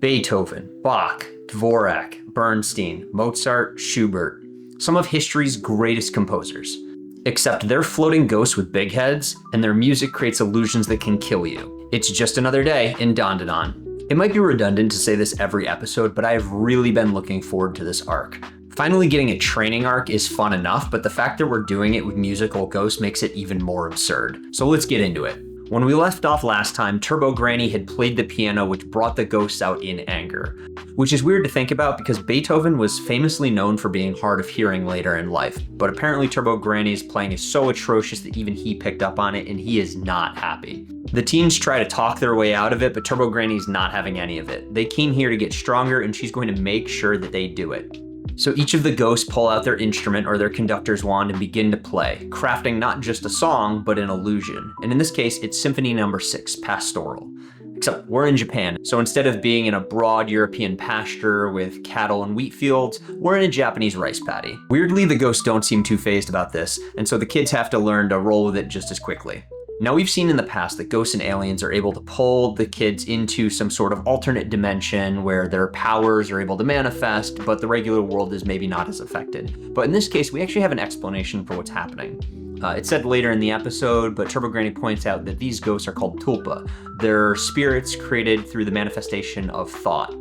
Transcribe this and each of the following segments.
Beethoven, Bach, Dvorak, Bernstein, Mozart, Schubert, some of history's greatest composers. Except they're floating ghosts with big heads, and their music creates illusions that can kill you. It's just another day in DANDADAN. It might be redundant to say this every episode, but I have really been looking forward to this arc. Finally getting a training arc is fun enough, but the fact that we're doing it with musical ghosts makes it even more absurd. So let's get into it. When we left off last time, Turbo Granny had played the piano, which brought the ghosts out in anger. Which is weird to think about because Beethoven was famously known for being hard of hearing later in life, but apparently Turbo Granny's playing is so atrocious that even he picked up on it and he is not happy. The teens try to talk their way out of it, but Turbo Granny's not having any of it. They came here to get stronger and she's going to make sure that they do it. So each of the ghosts pull out their instrument or their conductor's wand and begin to play, crafting not just a song, but an illusion. And in this case, it's Symphony No. 6, Pastoral. Except we're in Japan, so instead of being in a broad European pasture with cattle and wheat fields, we're in a Japanese rice paddy. Weirdly, the ghosts don't seem too fazed about this, and so the kids have to learn to roll with it just as quickly. Now we've seen in the past that ghosts and aliens are able to pull the kids into some sort of alternate dimension where their powers are able to manifest, but the regular world is maybe not as affected. But in this case, we actually have an explanation for what's happening. It's said later in the episode, but Turbo Granny points out that these ghosts are called tulpa. They're spirits created through the manifestation of thought.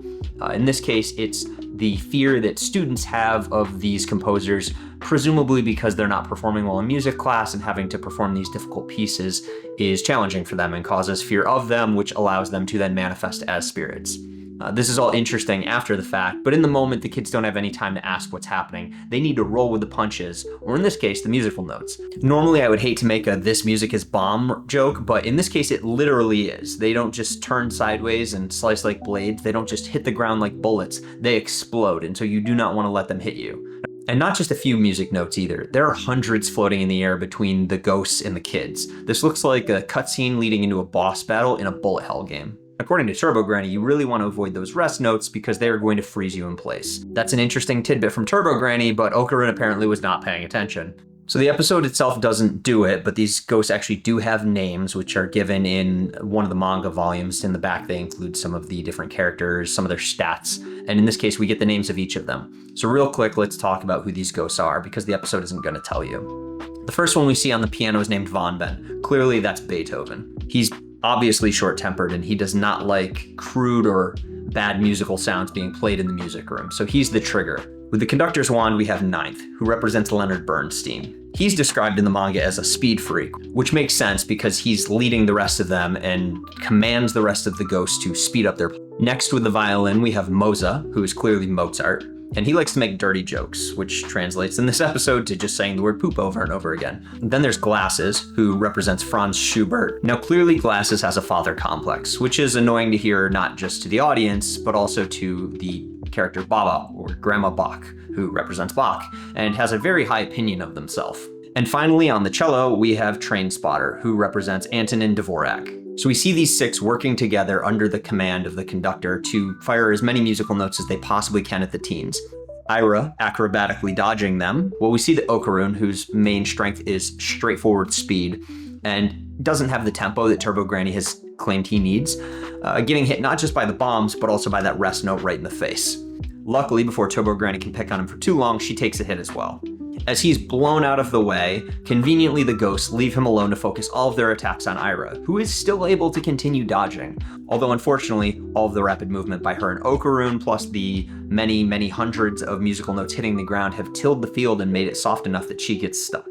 In this case, it's the fear that students have of these composers, presumably because they're not performing well in music class and having to perform these difficult pieces is challenging for them and causes fear of them, which allows them to then manifest as spirits. This is all interesting after the fact, but in the moment, the kids don't have any time to ask what's happening. They need to roll with the punches, or in this case, the musical notes. Normally, I would hate to make a "this music is bomb" joke, but in this case, it literally is. They don't just turn sideways and slice like blades. They don't just hit the ground like bullets. They explode, and so you do not want to let them hit you. And not just a few music notes either. There are hundreds floating in the air between the ghosts and the kids. This looks like a cutscene leading into a boss battle in a bullet hell game. According to Turbo Granny, you really want to avoid those rest notes because they are going to freeze you in place. That's an interesting tidbit from Turbo Granny, but Okarun apparently was not paying attention. So the episode itself doesn't do it, but these ghosts actually do have names, which are given in one of the manga volumes. In the back, they include some of the different characters, some of their stats, and in this case, we get the names of each of them. So real quick, let's talk about who these ghosts are, because the episode isn't going to tell you. The first one we see on the piano is named Von Ben. Clearly, that's Beethoven. He's obviously short-tempered, and he does not like crude or bad musical sounds being played in the music room, so he's the trigger. With the conductor's wand, we have Ninth, who represents Leonard Bernstein. He's described in the manga as a speed freak, which makes sense because he's leading the rest of them and commands the rest of the ghosts to speed up their... Next, with the violin, we have Moza, who is clearly Mozart, and he likes to make dirty jokes, which translates in this episode to just saying the word poop over and over again. Then there's Glasses, who represents Franz Schubert. Now clearly Glasses has a father complex, which is annoying to hear not just to the audience, but also to the character Baba, or Grandma Bach, who represents Bach, and has a very high opinion of themselves. And finally, on the cello, we have Train Spotter, who represents Antonin Dvorak. So we see these six working together under the command of the conductor to fire as many musical notes as they possibly can at the teens. Aira acrobatically dodging them, while we see the Okarun, whose main strength is straightforward speed, and doesn't have the tempo that Turbo Granny has claimed he needs, getting hit not just by the bombs, but also by that rest note right in the face. Luckily, before Turbo Granny can pick on him for too long, she takes a hit as well. As he's blown out of the way, conveniently the ghosts leave him alone to focus all of their attacks on Aira, who is still able to continue dodging. Although unfortunately, all of the rapid movement by her and Okarun, plus the many hundreds of musical notes hitting the ground, have tilled the field and made it soft enough that she gets stuck.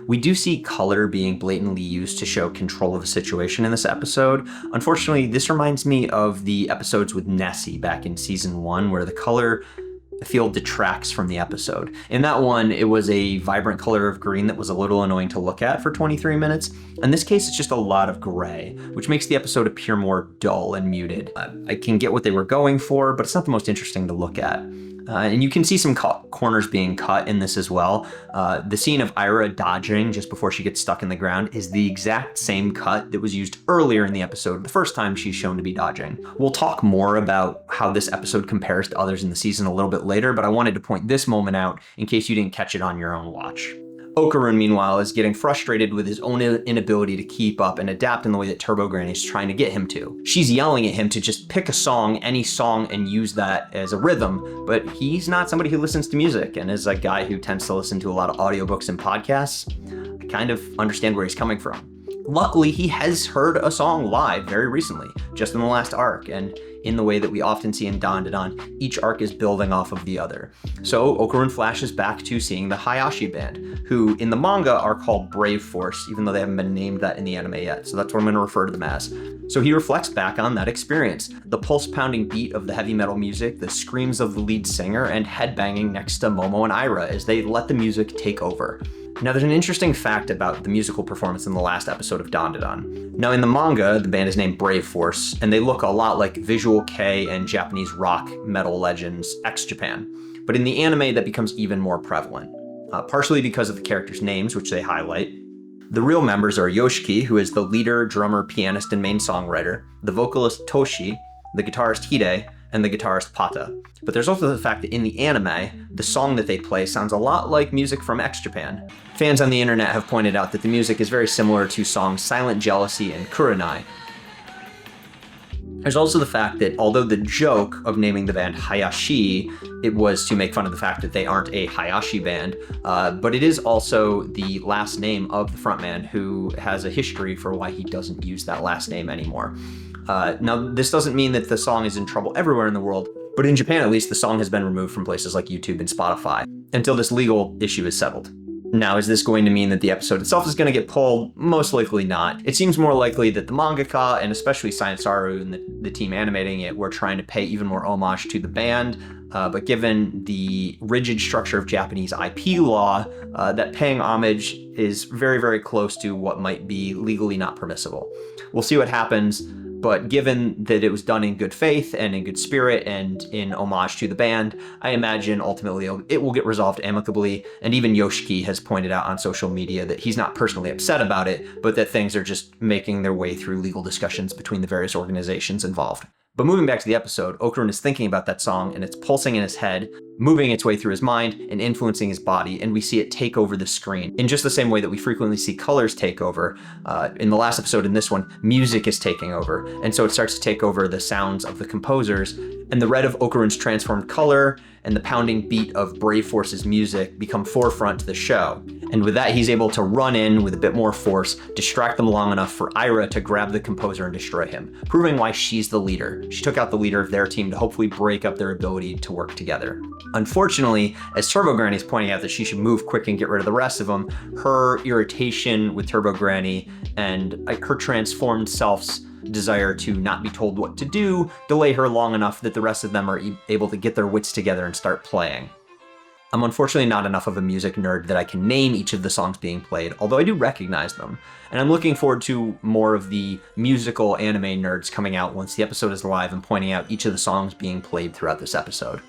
We do see color being blatantly used to show control of a situation in this episode. Unfortunately, this reminds me of the episodes with Nessie back in season 1, where the color field detracts from the episode. In that one, it was a vibrant color of green that was a little annoying to look at for 23 minutes. In this case, it's just a lot of gray, which makes the episode appear more dull and muted. I can get what they were going for, but it's not the most interesting to look at. And you can see some corners being cut in this as well. The scene of Aira dodging just before she gets stuck in the ground is the exact same cut that was used earlier in the episode, the first time she's shown to be dodging. We'll talk more about how this episode compares to others in the season a little bit later, but I wanted to point this moment out in case you didn't catch it on your own watch. Okarun, meanwhile, is getting frustrated with his own inability to keep up and adapt in the way that Turbo Granny is trying to get him to. She's yelling at him to just pick a song, any song, and use that as a rhythm, but he's not somebody who listens to music, and as a guy who tends to listen to a lot of audiobooks and podcasts, I kind of understand where he's coming from. Luckily, he has heard a song live very recently, just in the last arc, and in the way that we often see in DANDADAN, each arc is building off of the other. So Okarun flashes back to seeing the Hayashi band, who in the manga are called Brave Force, even though they haven't been named that in the anime yet, so that's what I'm going to refer to them as. So he reflects back on that experience, the pulse-pounding beat of the heavy metal music, the screams of the lead singer, and headbanging next to Momo and Aira as they let the music take over. Now, there's an interesting fact about the musical performance in the last episode of DANDADAN. Now, in the manga, the band is named Brave Force, and they look a lot like Visual Kei and Japanese rock metal legends ex-Japan. But in the anime, that becomes even more prevalent, partially because of the characters' names, which they highlight. The real members are Yoshiki, who is the leader, drummer, pianist, and main songwriter, the vocalist Toshi, the guitarist Hide, and the guitarist Pata. But there's also the fact that in the anime, the song that they play sounds a lot like music from ex-Japan. Fans on the internet have pointed out that the music is very similar to songs Silent Jealousy and Kurenai. There's also the fact that although the joke of naming the band Hayashi, it was to make fun of the fact that they aren't a Hayashi band, but it is also the last name of the frontman, who has a history for why he doesn't use that last name anymore. Now, this doesn't mean that the song is in trouble everywhere in the world, but in Japan at least, the song has been removed from places like YouTube and Spotify until this legal issue is settled. Now, is this going to mean that the episode itself is going to get pulled? Most likely not. It seems more likely that the mangaka, and especially Science Saru and the team animating it, were trying to pay even more homage to the band, but given the rigid structure of Japanese IP law, that paying homage is very, very close to what might be legally not permissible. We'll see what happens. But given that it was done in good faith and in good spirit and in homage to the band, I imagine ultimately it will get resolved amicably. And even Yoshiki has pointed out on social media that he's not personally upset about it, but that things are just making their way through legal discussions between the various organizations involved. But moving back to the episode, Okarun is thinking about that song, and it's pulsing in his head, moving its way through his mind and influencing his body, and we see it take over the screen. In just the same way that we frequently see colors take over, in the last episode, in this one, music is taking over. And so it starts to take over the sounds of the composers, and the red of Okarun's transformed color and the pounding beat of Brave Force's music become forefront to the show. And with that, he's able to run in with a bit more force, distract them long enough for Aira to grab the composer and destroy him, proving why she's the leader. She took out the leader of their team to hopefully break up their ability to work together. Unfortunately, as Turbo Granny is pointing out that she should move quick and get rid of the rest of them, her irritation with Turbo Granny and her transformed self's desire to not be told what to do delay her long enough that the rest of them are able to get their wits together and start playing. I'm unfortunately not enough of a music nerd that I can name each of the songs being played, although I do recognize them. And I'm looking forward to more of the musical anime nerds coming out once the episode is live and pointing out each of the songs being played throughout this episode.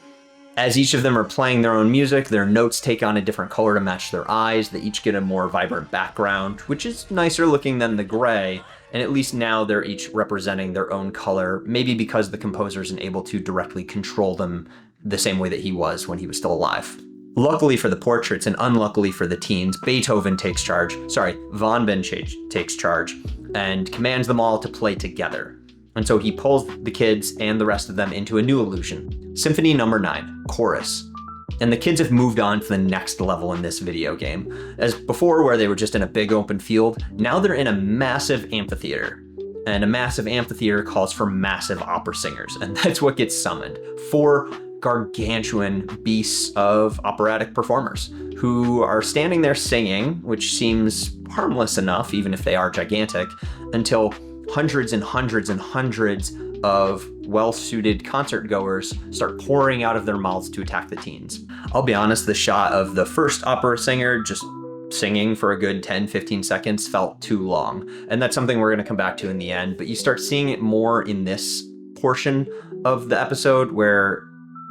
As each of them are playing their own music, their notes take on a different color to match their eyes. They each get a more vibrant background, which is nicer looking than the gray. And at least now they're each representing their own color, maybe because the composer isn't able to directly control them the same way that he was when he was still alive. Luckily for the portraits and unluckily for the teens, Van takes charge and commands them all to play together. And so he pulls the kids and the rest of them into a new illusion. Symphony number 9, Chorus. And the kids have moved on to the next level in this video game. As before, where they were just in a big open field, now they're in a massive amphitheater. And a massive amphitheater calls for massive opera singers, and that's what gets summoned. 4 gargantuan beasts of operatic performers who are standing there singing, which seems harmless enough, even if they are gigantic, until hundreds and hundreds and hundreds of well-suited concert goers start pouring out of their mouths to attack the teens. I'll be honest, the shot of the first opera singer just singing for a good 10-15 seconds felt too long. And that's something we're going to come back to in the end, but you start seeing it more in this portion of the episode where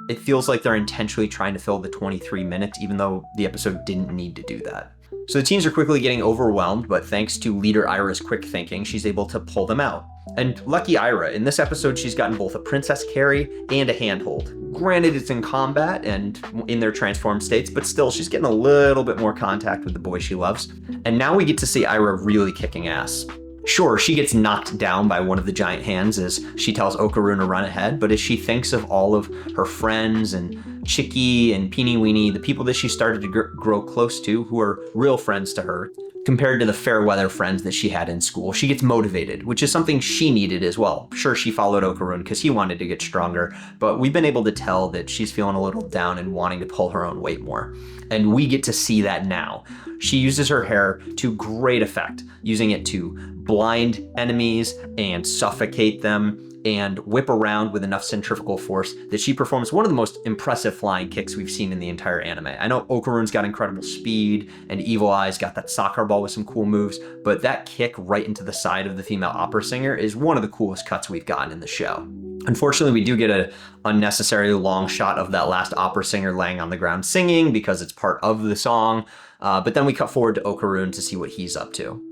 it feels like they're intentionally trying to fill the 23 minutes, even though the episode didn't need to do that. So the teens are quickly getting overwhelmed, but thanks to leader Aira's quick thinking, she's able to pull them out. And lucky Aira, in this episode, she's gotten both a princess carry and a handhold. Granted, it's in combat and in their transformed states, but still, she's getting a little bit more contact with the boy she loves. And now we get to see Aira really kicking ass. Sure, she gets knocked down by one of the giant hands as she tells Okarun to run ahead, but as she thinks of all of her friends and Chicky and Peeny Weeny, the people that she started to grow close to, who are real friends to her, compared to the fair weather friends that she had in school, she gets motivated, which is something she needed as well. Sure, she followed Okarun because he wanted to get stronger, but we've been able to tell that she's feeling a little down and wanting to pull her own weight more. And we get to see that now. She uses her hair to great effect, using it to blind enemies and suffocate them and whip around with enough centrifugal force that she performs one of the most impressive flying kicks we've seen in the entire anime. I know Okarun's got incredible speed and Evil Eye's got that soccer ball with some cool moves, but that kick right into the side of the female opera singer is one of the coolest cuts we've gotten in the show. Unfortunately, we do get an unnecessarily long shot of that last opera singer laying on the ground singing because it's part of the song, but then we cut forward to Okarun to see what he's up to.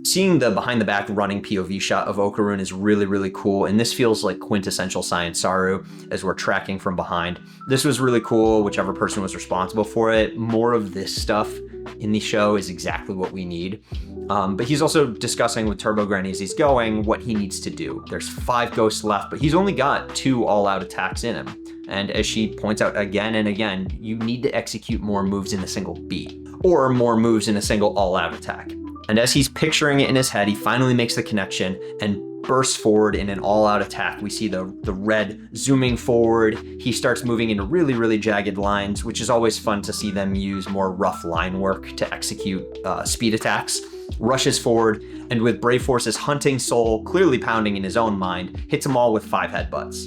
Seeing the behind the back running POV shot of Okarun is really, really cool, and this feels like quintessential Saiyan Saru as we're tracking from behind. This was really cool, whichever person was responsible for it. More of this stuff in the show is exactly what we need. But he's also discussing with Turbo Granny as he's going what he needs to do. There's 5 ghosts left, but he's only got 2 all-out attacks in him. And as she points out again and again, you need to execute more moves in a single beat, or more moves in a single all-out attack. And as he's picturing it in his head, he finally makes the connection and bursts forward in an all-out attack. We see the red zooming forward. He starts moving into really, really jagged lines, which is always fun to see them use more rough line work to execute speed attacks. Rushes forward, and with Brave Force's hunting soul clearly pounding in his own mind, hits them all with 5 headbutts.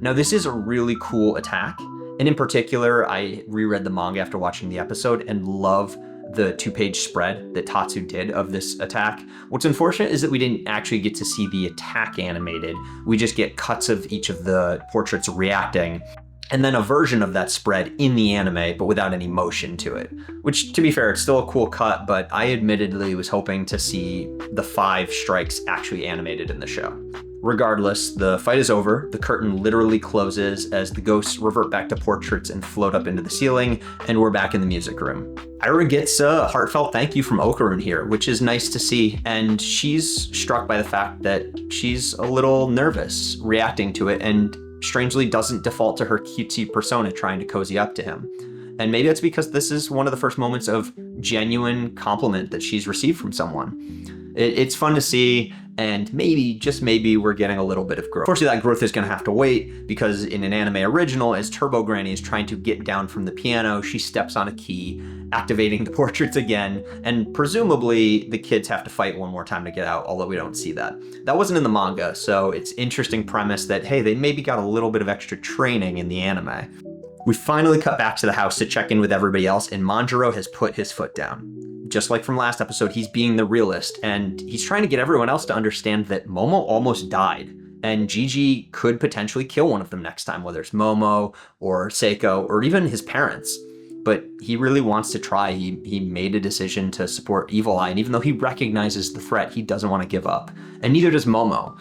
Now, this is a really cool attack, and in particular, I reread the manga after watching the episode and love the 2-page spread that Tatsu did of this attack. What's unfortunate is that we didn't actually get to see the attack animated. We just get cuts of each of the portraits reacting, and then a version of that spread in the anime, but without any motion to it. Which, to be fair, it's still a cool cut, but I admittedly was hoping to see the 5 strikes actually animated in the show. Regardless, the fight is over. The curtain literally closes as the ghosts revert back to portraits and float up into the ceiling, and we're back in the music room. Aira gets a heartfelt thank you from Okarun here, which is nice to see, and she's struck by the fact that she's a little nervous reacting to it and strangely doesn't default to her cutesy persona trying to cozy up to him. And maybe that's because this is one of the first moments of genuine compliment that she's received from someone. It's fun to see, and maybe, just maybe, we're getting a little bit of growth. Unfortunately, that growth is going to have to wait, because in an anime original, as Turbo Granny is trying to get down from the piano, she steps on a key, activating the portraits again, and presumably the kids have to fight one more time to get out, although we don't see that. That wasn't in the manga, so it's interesting premise that, hey, they maybe got a little bit of extra training in the anime. We finally cut back to the house to check in with everybody else, and Manjiro has put his foot down. Just like from last episode, he's being the realist, and he's trying to get everyone else to understand that Momo almost died, and Gigi could potentially kill one of them next time, whether it's Momo or Seiko or even his parents. But he really wants to try. He made a decision to support Evil Eye, and even though he recognizes the threat, he doesn't want to give up. And neither does Momo,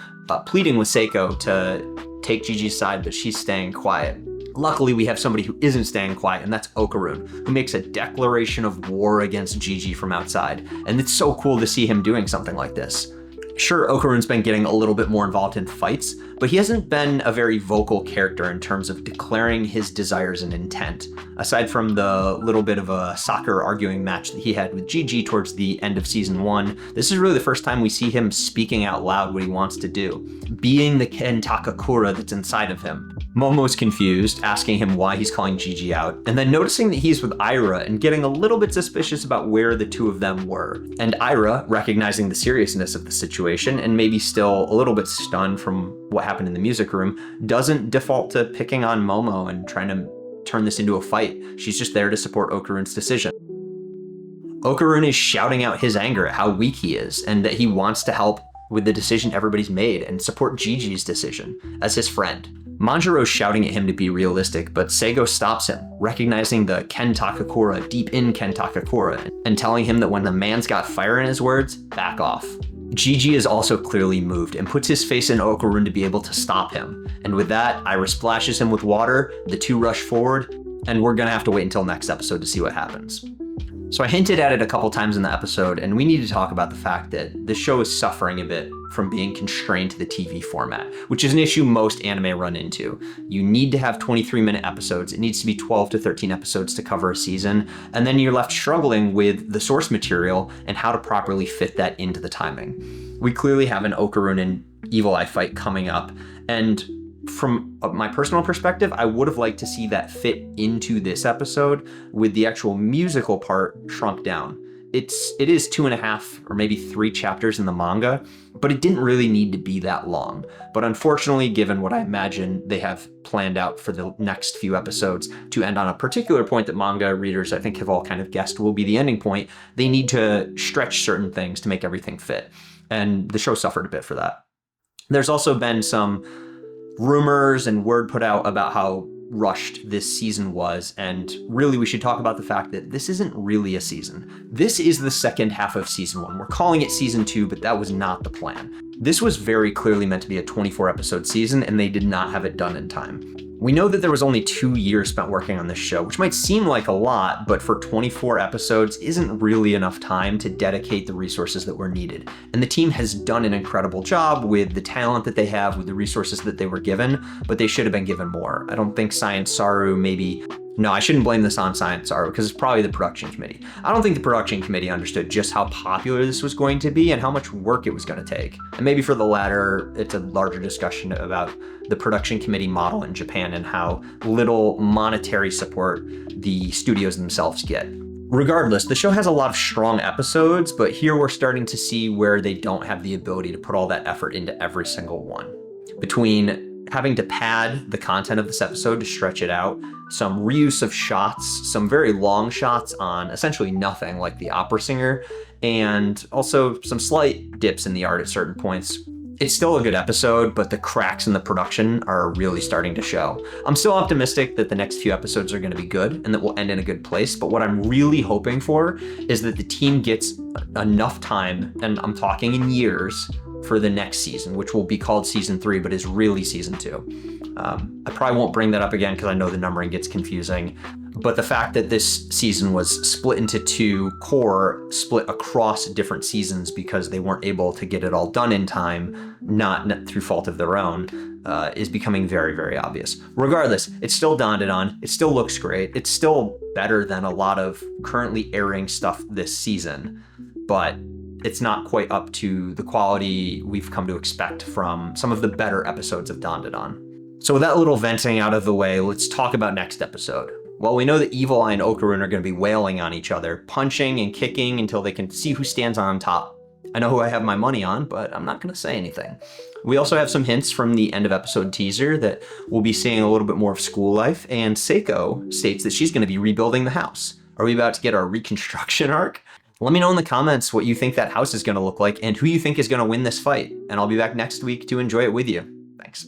pleading with Seiko to take Gigi's side, but she's staying quiet. Luckily, we have somebody who isn't staying quiet, and that's Okarun, who makes a declaration of war against Gigi from outside. And it's so cool to see him doing something like this. Sure, Okarun's been getting a little bit more involved in fights, but he hasn't been a very vocal character in terms of declaring his desires and intent. Aside from the little bit of a soccer arguing match that he had with Gigi towards the end of season 1, this is really the first time we see him speaking out loud what he wants to do, being the Ken Takakura that's inside of him. Momo's confused, asking him why he's calling Gigi out, and then noticing that he's with Aira and getting a little bit suspicious about where the two of them were. And Aira, recognizing the seriousness of the situation and maybe still a little bit stunned from what happened in the music room, doesn't default to picking on Momo and trying to turn this into a fight. She's just there to support Okarun's decision. Okarun is shouting out his anger at how weak he is and that he wants to help with the decision everybody's made and support Gigi's decision as his friend. Manjiro's shouting at him to be realistic, but Seigo stops him, recognizing the Ken Takakura deep in Ken Takakura and telling him that when the man's got fire in his words, back off. Gigi is also clearly moved and puts his face in Okarun to be able to stop him. And with that, Aira splashes him with water, the two rush forward, and we're gonna have to wait until next episode to see what happens. So I hinted at it a couple times in the episode, and we need to talk about the fact that the show is suffering a bit from being constrained to the TV format, which is an issue most anime run into. You need to have 23-minute episodes. It needs to be 12 to 13 episodes to cover a season, and then you're left struggling with the source material and how to properly fit that into the timing. We clearly have an Okarun and Evil Eye fight coming up, and from my personal perspective, I would have liked to see that fit into this episode with the actual musical part shrunk down. It is 2.5 or maybe 3 chapters in the manga, but it didn't really need to be that long. But unfortunately, given what I imagine they have planned out for the next few episodes to end on a particular point that manga readers I think have all kind of guessed will be the ending point, they need to stretch certain things to make everything fit. And the show suffered a bit for that. There's also been some rumors and word put out about how rushed this season was, and really we should talk about the fact that this isn't really a season. This is the second half of season 1. We're calling it season 2, but that was not the plan. This was very clearly meant to be a 24-episode season, and they did not have it done in time. We know that there was only 2 years spent working on this show, which might seem like a lot, but for 24 episodes isn't really enough time to dedicate the resources that were needed. And the team has done an incredible job with the talent that they have, with the resources that they were given, but they should have been given more. I don't think Science Saru No, I shouldn't blame this on Science Saru because it's probably the production committee. I don't think the production committee understood just how popular this was going to be and how much work it was going to take. And maybe for the latter, it's a larger discussion about the production committee model in Japan and how little monetary support the studios themselves get. Regardless, the show has a lot of strong episodes, but here we're starting to see where they don't have the ability to put all that effort into every single one. Between having to pad the content of this episode to stretch it out, some reuse of shots, some very long shots on essentially nothing like the opera singer, and also some slight dips in the art at certain points. It's still a good episode, but the cracks in the production are really starting to show. I'm still optimistic that the next few episodes are going to be good and that we'll end in a good place, but what I'm really hoping for is that the team gets enough time, and I'm talking in years, for the next season, which will be called season 3, but is really season 2. I probably won't bring that up again because I know the numbering gets confusing, but the fact that this season was split into 2 core, split across different seasons because they weren't able to get it all done in time, not through fault of their own, is becoming very, very obvious. Regardless, it's still DANDADAN, it still looks great, it's still better than a lot of currently airing stuff this season, but it's not quite up to the quality we've come to expect from some of the better episodes of DANDADAN. So with that little venting out of the way, let's talk about next episode. Well, we know that Evil Eye and Okarun are going to be wailing on each other, punching and kicking until they can see who stands on top. I know who I have my money on, but I'm not going to say anything. We also have some hints from the end of episode teaser that we'll be seeing a little bit more of school life, and Seiko states that she's going to be rebuilding the house. Are we about to get our reconstruction arc? Let me know in the comments what you think that house is going to look like and who you think is going to win this fight, and I'll be back next week to enjoy it with you. Thanks.